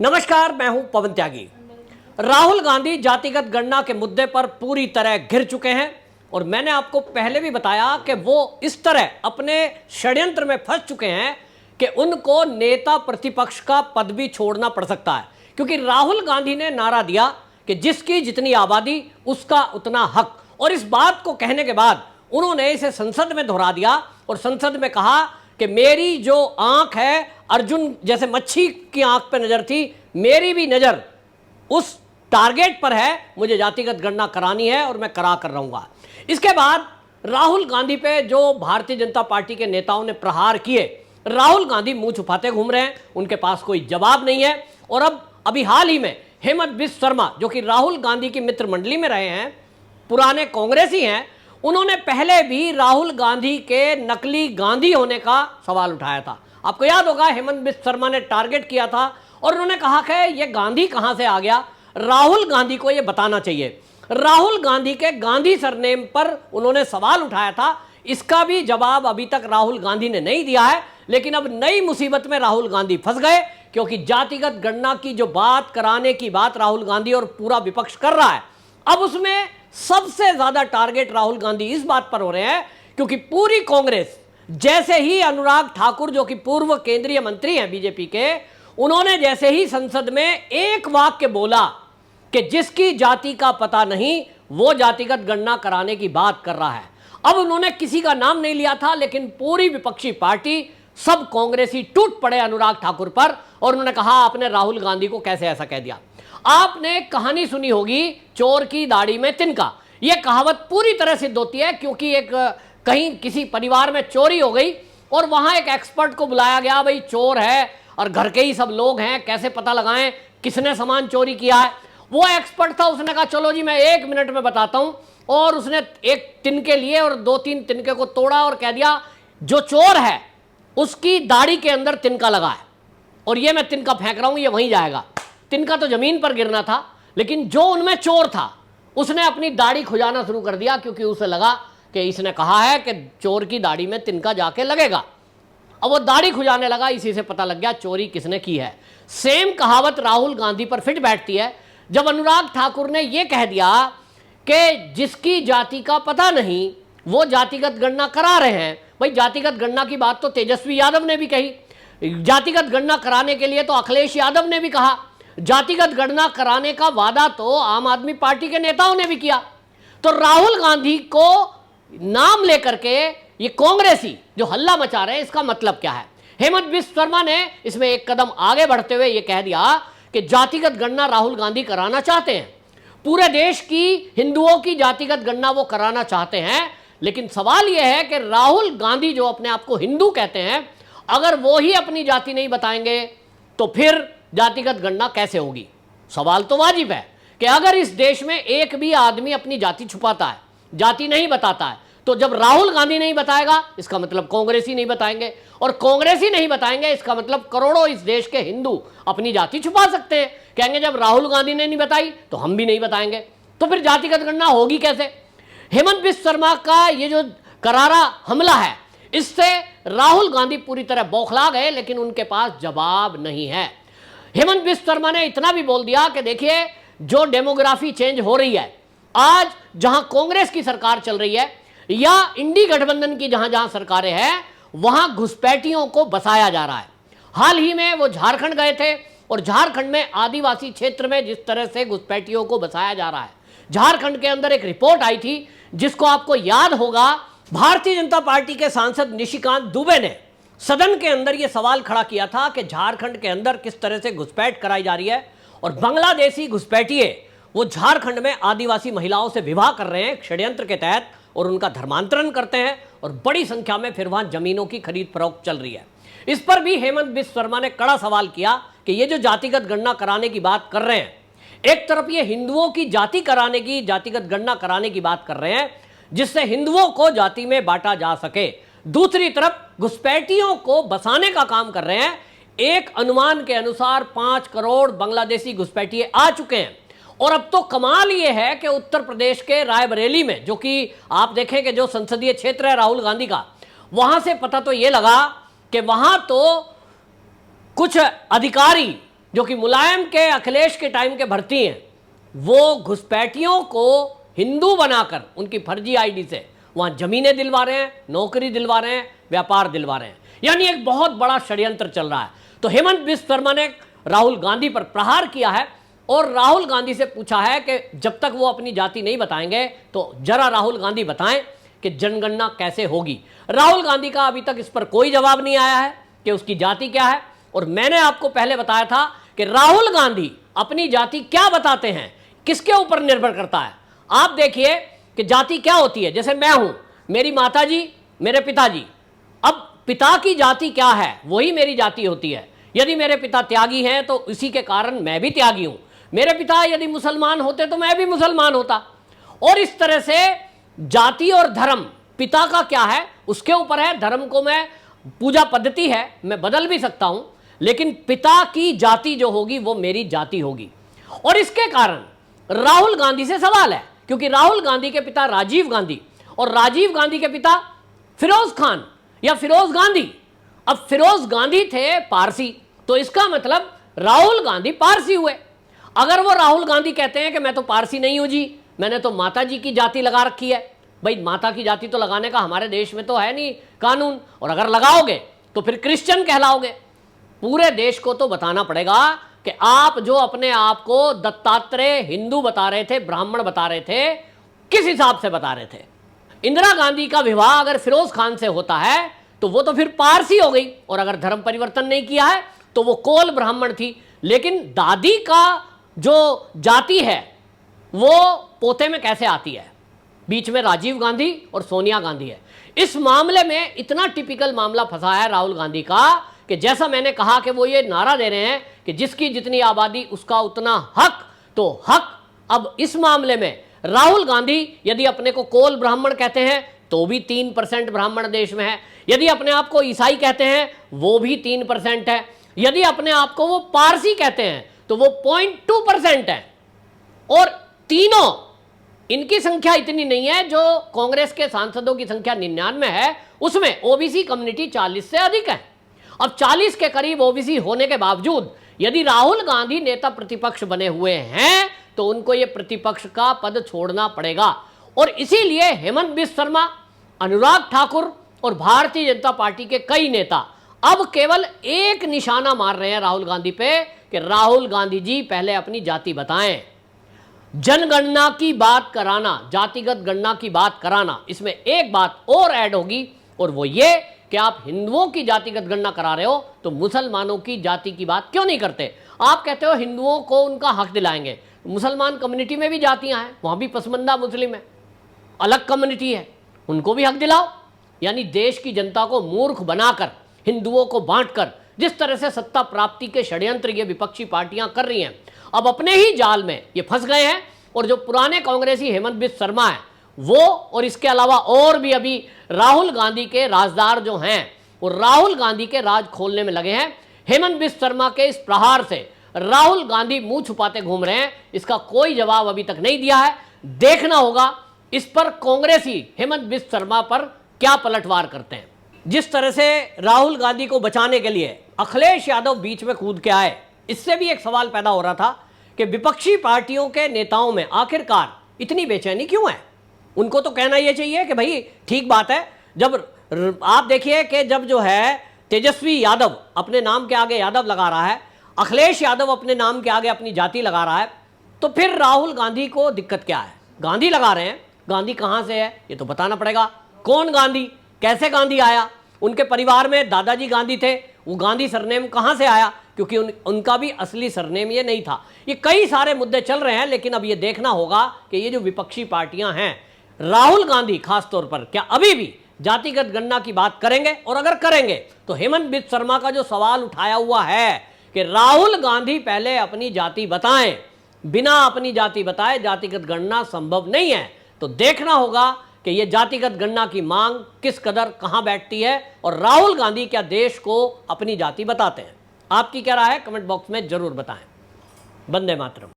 नमस्कार, मैं हूं पवन त्यागी। राहुल गांधी जातिगत गणना के मुद्दे पर पूरी तरह घिर चुके हैं और मैंने आपको पहले भी बताया कि वो इस तरह अपने षड्यंत्र में फंस चुके हैं कि उनको नेता प्रतिपक्ष का पद भी छोड़ना पड़ सकता है, क्योंकि राहुल गांधी ने नारा दिया कि जिसकी जितनी आबादी उसका उतना हक, और इस बात को कहने के बाद उन्होंने इसे संसद में दोहरा दिया और संसद में कहा कि मेरी जो आंख है, अर्जुन जैसे मच्छी की आंख पे नजर थी, मेरी भी नजर उस टारगेट पर है, मुझे जातिगत गणना करानी है और मैं करा कर रहूंगा। इसके बाद राहुल गांधी पे जो भारतीय जनता पार्टी के नेताओं ने प्रहार किए, राहुल गांधी मुंह छुपाते घूम रहे हैं, उनके पास कोई जवाब नहीं है। और अब अभी हाल ही में हेमंत बिस्व शर्मा, जो कि राहुल गांधी की मित्र मंडली में रहे हैं, पुराने कांग्रेसी हैं, उन्होंने पहले भी राहुल गांधी के नकली गांधी होने का सवाल उठाया था। आपको याद होगा, हेमंत बिस्व शर्मा ने टारगेट किया था और उन्होंने कहा कि ये गांधी कहां से आ गया, राहुल गांधी को ये बताना चाहिए। राहुल गांधी के गांधी सरनेम पर उन्होंने सवाल उठाया था, इसका भी जवाब अभी तक राहुल गांधी ने नहीं दिया है। लेकिन अब नई मुसीबत में राहुल गांधी फंस गए, क्योंकि जातिगत गणना की जो बात कराने की बात राहुल गांधी और पूरा विपक्ष कर रहा है, अब उसमें सबसे ज्यादा टारगेट राहुल गांधी इस बात पर हो रहे हैं क्योंकि पूरी कांग्रेस, जैसे ही अनुराग ठाकुर जो कि पूर्व केंद्रीय मंत्री हैं बीजेपी के, उन्होंने जैसे ही संसद में एक वाक्य बोला कि जिसकी जाति का पता नहीं वो जातिगत गणना कराने की बात कर रहा है। अब उन्होंने किसी का नाम नहीं लिया था, लेकिन पूरी विपक्षी पार्टी, सब कांग्रेसी टूट पड़े अनुराग ठाकुर पर और उन्होंने कहा आपने राहुल गांधी को कैसे ऐसा कह दिया। आपने कहानी सुनी होगी, चोर की दाढ़ी में तिनका। यह कहावत पूरी तरह सिद्ध होती है, क्योंकि एक कहीं किसी परिवार में चोरी हो गई और वहां एक एक्सपर्ट को बुलाया गया, भाई चोर है और घर के ही सब लोग हैं, कैसे पता लगाएं किसने सामान चोरी किया है। वो एक्सपर्ट था, उसने कहा चलो जी मैं 1 मिनट में बताता हूं, और उसने एक तिनके लिए और 2-3 तिनके को तोड़ा और कह दिया जो चोर है उसकी दाढ़ी के अंदर तिनका लगा है और ये मैं तिनका फेंक रहा हूं, ये वहीं जाएगा। तिनका तो जमीन पर गिरना था, लेकिन जो उनमें चोर था उसने अपनी दाढ़ी खुजाना शुरू कर दिया, क्योंकि उसे लगा कि इसने कहा है कि चोर की दाढ़ी में तिनका जाके लगेगा। अब वो दाढ़ी खुजाने लगा, इसी से पता लग गया चोरी किसने की है। सेम कहावत राहुल गांधी पर फिट बैठती है जब अनुराग ठाकुर ने यह कह दिया कि जिसकी जाति का पता नहीं वो जातिगत गणना करा रहे हैं। भाई जातिगत गणना की बात तो तेजस्वी यादव ने भी कही, जातिगत गणना कराने के लिए तो अखिलेश यादव ने भी कहा, जातिगत गणना कराने का वादा तो आम आदमी पार्टी के नेताओं ने भी किया। तो राहुल गांधी को नाम लेकर के ये कांग्रेसी जो हल्ला मचा रहे हैं, इसका मतलब क्या है? हेमंत बिस्व शर्मा ने इसमें एक कदम आगे बढ़ते हुए ये कह दिया कि जातिगत गणना राहुल गांधी कराना चाहते हैं, पूरे देश की हिंदुओं की जातिगत गणना वो कराना चाहते हैं। लेकिन सवाल यह है कि राहुल गांधी जो अपने आप को हिंदू कहते हैं, अगर वो ही अपनी जाति नहीं बताएंगे तो फिर जातिगत गणना कैसे होगी? सवाल तो वाजिब है कि अगर इस देश में एक भी आदमी अपनी जाति छुपाता है, जाति नहीं बताता है, तो जब राहुल गांधी नहीं बताएगा इसका मतलब कांग्रेसी नहीं बताएंगे, और कांग्रेसी नहीं बताएंगे इसका मतलब करोड़ों इस देश के हिंदू अपनी जाति छुपा सकते हैं। कहेंगे जब राहुल गांधी ने नहीं बताई तो हम भी नहीं बताएंगे, तो फिर जातिगत गणना होगी कैसे? हेमंत बिस्व शर्मा का ये जो करारा हमला है, इससे राहुल गांधी पूरी तरह बौखला गए, लेकिन उनके पास जवाब नहीं है। हेमंत बिस्व शर्मा ने इतना भी बोल दिया कि देखिए जो डेमोग्राफी चेंज हो रही है, आज जहां कांग्रेस की सरकार चल रही है या इंडी गठबंधन की जहां जहां सरकारें हैं, वहां घुसपैठियों को बसाया जा रहा है। हाल ही में वो झारखंड गए थे और झारखंड में आदिवासी क्षेत्र में जिस तरह से घुसपैठियों को बसाया जा रहा है, झारखंड के अंदर एक रिपोर्ट आई थी जिसको आपको याद होगा, भारतीय जनता पार्टी के सांसद निशिकांत दुबे ने सदन के अंदर यह सवाल खड़ा किया था कि झारखंड के अंदर किस तरह से घुसपैठ कराई जा रही है और बांग्लादेशी घुसपैठिए वो झारखंड में आदिवासी महिलाओं से विवाह कर रहे हैं षड्यंत्र के तहत और उनका धर्मांतरण करते हैं और बड़ी संख्या में फिर वहां जमीनों की खरीद फरोख्त चल रही है। इस पर भी हेमंत बिस्व शर्मा ने कड़ा सवाल किया कि ये जो जातिगत गणना कराने की बात कर रहे हैं, एक तरफ ये हिंदुओं की जाति कराने की, जातिगत गणना कराने की बात कर रहे हैं जिससे हिंदुओं को जाति में बांटा जा सके, दूसरी तरफ घुसपैठियों को बसाने का काम कर रहे हैं। एक अनुमान के अनुसार 5 करोड़ बांग्लादेशी घुसपैठिए आ चुके हैं। और अब तो कमाल यह है कि उत्तर प्रदेश के रायबरेली में, जो कि आप देखें कि जो संसदीय क्षेत्र है राहुल गांधी का, वहां से पता तो यह लगा कि वहां तो कुछ अधिकारी जो कि मुलायम के, अखिलेश के टाइम के भर्ती हैं, वो घुसपैठियों को हिंदू बनाकर उनकी फर्जी आईडी से वहां जमीनें दिलवा रहे हैं, नौकरी दिलवा रहे हैं, व्यापार दिलवा रहे हैं। यानी एक बहुत बड़ा षड्यंत्र चल रहा है। तो हेमंत बिस्व शर्मा ने राहुल गांधी पर प्रहार किया है और राहुल गांधी से पूछा है कि जब तक वो अपनी जाति नहीं बताएंगे तो जरा राहुल गांधी बताएं कि जनगणना कैसे होगी। राहुल गांधी का अभी तक इस पर कोई जवाब नहीं आया है कि उसकी जाति क्या है। और मैंने आपको पहले बताया था कि राहुल गांधी अपनी जाति क्या बताते हैं, किसके ऊपर निर्भर करता है। आप देखिए कि जाति क्या होती है। जैसे मैं हूं, मेरी माताजी, मेरे पिताजी, अब पिता की जाति क्या है वही मेरी जाति होती है। यदि मेरे पिता त्यागी हैं तो इसी के कारण मैं भी त्यागी हूं। मेरे पिता यदि मुसलमान होते तो मैं भी मुसलमान होता। और इस तरह से जाति और धर्म पिता का क्या है उसके ऊपर है। धर्म को मैं, पूजा पद्धति है, मैं बदल भी सकता हूं, लेकिन पिता की जाति जो होगी वो मेरी जाति होगी। और इसके कारण राहुल गांधी से सवाल है, क्योंकि राहुल गांधी के पिता राजीव गांधी और राजीव गांधी के पिता फिरोज खान या फिरोज गांधी। अब फिरोज गांधी थे पारसी, तो इसका मतलब राहुल गांधी पारसी हुए। अगर वो राहुल गांधी कहते हैं कि मैं तो पारसी नहीं हूं जी, मैंने तो माता जी की जाति लगा रखी है, भाई माता की जाति तो लगाने का हमारे देश में तो है नहीं कानून, और अगर लगाओगे तो फिर क्रिश्चियन कहलाओगे। पूरे देश को तो बताना पड़ेगा कि आप जो अपने आप को दत्तात्रेय हिंदू बता रहे थे, ब्राह्मण बता रहे थे, किस हिसाब से बता रहे थे। इंदिरा गांधी का विवाह अगर फिरोज खान से होता है तो वो तो फिर पारसी हो गई, और अगर धर्म परिवर्तन नहीं किया है तो वो कोल ब्राह्मण थी। लेकिन दादी का जो जाति है वो पोते में कैसे आती है? बीच में राजीव गांधी और सोनिया गांधी है। इस मामले में इतना टिपिकल मामला फंसा है राहुल गांधी का कि जैसा मैंने कहा कि वो ये नारा दे रहे हैं कि जिसकी जितनी आबादी उसका उतना हक, तो हक अब इस मामले में राहुल गांधी यदि अपने को कोल ब्राह्मण कहते हैं तो भी 3% ब्राह्मण देश में है। यदि अपने आप को ईसाई कहते हैं वो भी 3% है। यदि अपने आप को वो पारसी कहते हैं तो वो 0.2% है। और तीनों, इनकी संख्या इतनी नहीं है जो कांग्रेस के सांसदों की संख्या 99 है, उसमें ओबीसी कम्युनिटी 40 से अधिक है। अब 40 के करीब ओबीसी होने के बावजूद यदि राहुल गांधी नेता प्रतिपक्ष बने हुए हैं तो उनको ये प्रतिपक्ष का पद छोड़ना पड़ेगा। और इसीलिए हेमंत बिस्व शर्मा, अनुराग ठाकुर और भारतीय जनता पार्टी के कई नेता अब केवल एक निशाना मार रहे हैं राहुल गांधी पे कि राहुल गांधी जी पहले अपनी जाति बताएं। जनगणना की बात कराना, जातिगत गणना की बात कराना, इसमें एक बात और ऐड होगी और वो ये कि आप हिंदुओं की जातिगत गणना करा रहे हो तो मुसलमानों की जाति की बात क्यों नहीं करते? आप कहते हो हिंदुओं को उनका हक दिलाएंगे, मुसलमान कम्युनिटी में भी जातियां हैं, वहां भी पसमंदा मुस्लिम है, अलग कम्युनिटी है, उनको भी हक दिलाओ। यानी देश की जनता को मूर्ख बनाकर, हिंदुओं को बांटकर जिस तरह से सत्ता प्राप्ति के षड्यंत्र ये विपक्षी पार्टियां कर रही हैं, अब अपने ही जाल में ये फंस गए हैं। और जो पुराने कांग्रेसी हेमंत बिस्व शर्मा है वो, और इसके अलावा और भी अभी राहुल गांधी के राजदार जो हैं वो राहुल गांधी के राज खोलने में लगे हैं। हेमंत बिस्व शर्मा के इस प्रहार से राहुल गांधी मुंह छुपाते घूम रहे हैं, इसका कोई जवाब अभी तक नहीं दिया है। देखना होगा इस पर कांग्रेसी हेमंत बिस्व शर्मा पर क्या पलटवार करते हैं। जिस तरह से राहुल गांधी को बचाने के लिए अखिलेश यादव बीच में कूद के आए, इससे भी एक सवाल पैदा हो रहा था कि विपक्षी पार्टियों के नेताओं में आखिरकार इतनी बेचैनी क्यों है। उनको तो कहना यह चाहिए कि भाई ठीक बात है। जब आप देखिए कि जब जो है तेजस्वी यादव अपने नाम के आगे यादव लगा रहा है, अखिलेश यादव अपने नाम के आगे अपनी जाति लगा रहा है, तो फिर राहुल गांधी को दिक्कत क्या है? गांधी लगा रहे हैं, गांधी कहां से है ये तो बताना पड़ेगा। कौन गांधी, कैसे गांधी आया, उनके परिवार में दादाजी गांधी थे, वो गांधी सरनेम कहां से आया? क्योंकि उनका भी असली सरनेम ये नहीं था। ये कई सारे मुद्दे चल रहे हैं, लेकिन अब ये देखना होगा कि ये जो विपक्षी पार्टियां हैं, राहुल गांधी खास तौर पर क्या अभी भी जातिगत गणना की बात करेंगे? और अगर करेंगे तो हेमंत बिस्व शर्मा का जो सवाल उठाया हुआ है कि राहुल गांधी पहले अपनी जाति बताएं, बिना अपनी जाति बताए जातिगत गणना संभव नहीं है। तो देखना होगा कि यह जातिगत गणना की मांग किस कदर कहां बैठती है और राहुल गांधी क्या देश को अपनी जाति बताते हैं। आपकी क्या राय है? कमेंट बॉक्स में जरूर बताएं। वंदे मातरम।